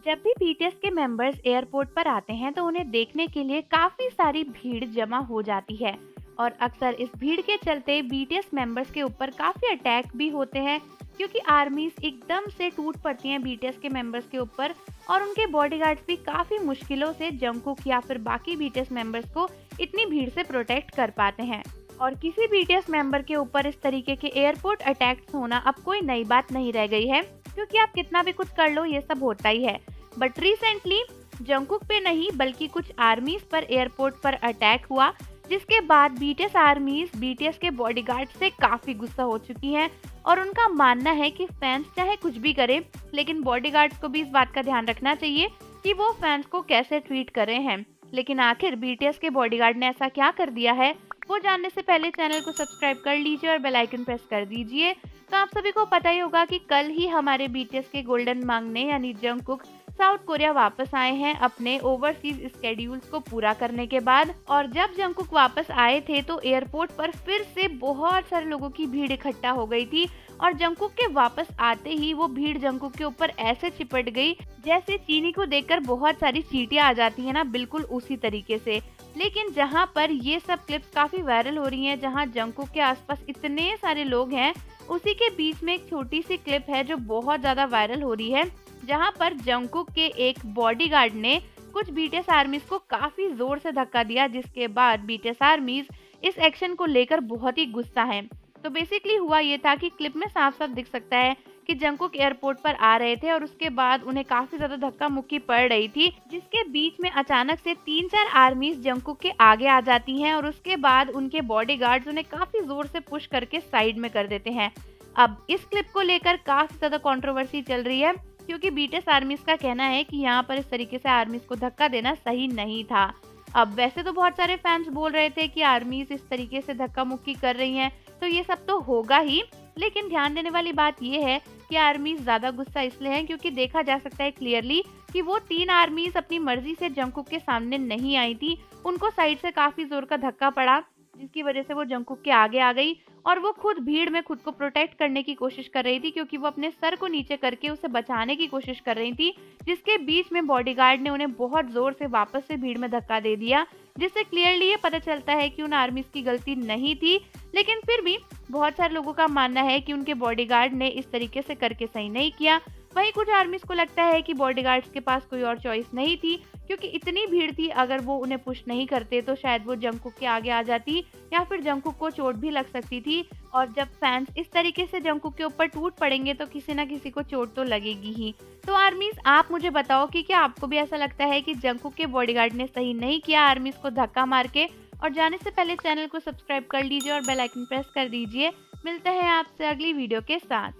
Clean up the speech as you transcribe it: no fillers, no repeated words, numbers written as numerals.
जब भी बीटीएस के मेंबर्स एयरपोर्ट पर आते हैं तो उन्हें देखने के लिए काफी सारी भीड़ जमा हो जाती है और अक्सर इस भीड़ के चलते बीटीएस मेंबर्स के ऊपर काफी अटैक भी होते हैं क्योंकि आर्मीज एकदम से टूट पड़ती हैं बीटीएस के मेंबर्स के ऊपर और उनके बॉडीगार्ड्स भी काफी मुश्किलों से जंगकुक या फिर बाकी बीटीएस मेंबर्स को इतनी भीड़ से प्रोटेक्ट कर पाते हैं। और किसी बीटीएस मेंबर के ऊपर इस तरीके के एयरपोर्ट अटैक्स होना अब कोई नई बात नहीं रह गई है क्योंकि आप कितना भी कुछ कर लो ये सब होता ही है। बट रिसेंटली जंगकुक पे नहीं बल्कि कुछ आर्मीज पर एयरपोर्ट पर अटैक हुआ जिसके बाद बीटीएस आर्मीज बीटीएस के बॉडीगार्ड से काफी गुस्सा हो चुकी हैं और उनका मानना है कि फैंस चाहे कुछ भी करे लेकिन बॉडीगार्ड्स को भी इस बात का ध्यान रखना चाहिए कि वो फैंस को कैसे ट्रीट कर रहे हैं। लेकिन आखिर बीटीएस के बॉडीगार्ड ने ऐसा क्या कर दिया है वो जानने से पहले चैनल को सब्सक्राइब कर लीजिए और बेल आइकन प्रेस कर दीजिए। तो आप सभी को पता ही होगा कि कल ही हमारे बीटीएस के गोल्डन मांगने यानी जंगकुक साउथ कोरिया वापस आए हैं अपने ओवरसीज स्केड्यूल्स को पूरा करने के बाद। और जब जंगकुक वापस आए थे तो एयरपोर्ट पर फिर से बहुत सारे लोगों की भीड़ इकट्ठा हो गई थी और जंगकुक के वापस आते ही वो भीड़ जंगकुक के ऊपर ऐसे चिपट गई जैसे चीनी को देखकर बहुत सारी चींटियां आ जाती है ना, बिल्कुल उसी तरीके से। लेकिन जहां पर ये सब क्लिप्स काफी वायरल हो रही हैं, जहां जंगकुक के आसपास इतने सारे लोग हैं, उसी के बीच में एक छोटी सी क्लिप है जो बहुत ज्यादा वायरल हो रही है जहां पर जंगकुक के एक बॉडीगार्ड ने कुछ बीटीएस आर्मीज को काफी जोर से धक्का दिया जिसके बाद बीटीएस आर्मीज इस एक्शन को लेकर बहुत ही गुस्सा हैं। तो बेसिकली हुआ ये था कि क्लिप में साफ साफ दिख सकता है कि जंगकुक एयरपोर्ट पर आ रहे थे और उसके बाद उन्हें काफी ज्यादा धक्का मुक्की पड़ रही थी जिसके बीच में अचानक से 3-4 आर्मीज जंगकुक के आगे आ जाती हैं और उसके बाद उनके बॉडीगार्ड्स उन्हें काफी जोर से पुश करके साइड में कर देते हैं। अब इस क्लिप को लेकर काफी ज्यादा कंट्रोवर्सी चल रही है क्योंकि बीटीएस आर्मीज का कहना है कि यहाँ पर इस तरीके से आर्मीज को धक्का देना सही नहीं था। अब वैसे तो बहुत सारे फैंस बोल रहे थे कि आर्मीज इस तरीके से धक्का मुक्की कर रही हैं तो ये सब तो होगा ही, लेकिन ध्यान देने वाली बात ये है कि आर्मीज ज्यादा गुस्सा इसलिए हैं क्योंकि देखा जा सकता है क्लियरली कि वो 3 आर्मीज अपनी मर्जी से जंगकुक के सामने नहीं आई थी, उनको साइड से काफी जोर का धक्का पड़ा जिसकी वजह से वो जंगकुक के आगे आ गई और वो खुद भीड़ में खुद को प्रोटेक्ट करने की कोशिश कर रही थी क्योंकि वो अपने सर को नीचे करके उसे बचाने की कोशिश कर रही थी जिसके बीच में बॉडीगार्ड ने उन्हें बहुत जोर से वापस से भीड़ में धक्का दे दिया जिससे क्लियरली ये पता चलता है कि उन आर्मीज की गलती नहीं थी। लेकिन फिर भी बहुत सारे लोगों का मानना है कि उनके बॉडीगार्ड ने इस तरीके से करके सही नहीं किया। वहीं कुछ आर्मीज को लगता है कि बॉडीगार्ड्स के पास कोई और चॉइस नहीं थी क्योंकि इतनी भीड़ थी, अगर वो उन्हें पुश नहीं करते तो शायद वो जंगकुक के आगे आ जाती या फिर जंगकुक को चोट भी लग सकती थी। और जब फैंस इस तरीके से जंगकुक के ऊपर टूट पड़ेंगे तो किसी ना किसी को चोट तो लगेगी ही। तो आर्मीज आप मुझे बताओ कि क्या आपको भी ऐसा लगता है कि जंगकुक के बॉडीगार्ड ने सही नहीं किया आर्मीज को धक्का मार के? और जाने से पहले चैनल को सब्सक्राइब कर लीजिए और बेल आइकन प्रेस कर दीजिए। मिलते हैं आपसे अगली वीडियो के साथ।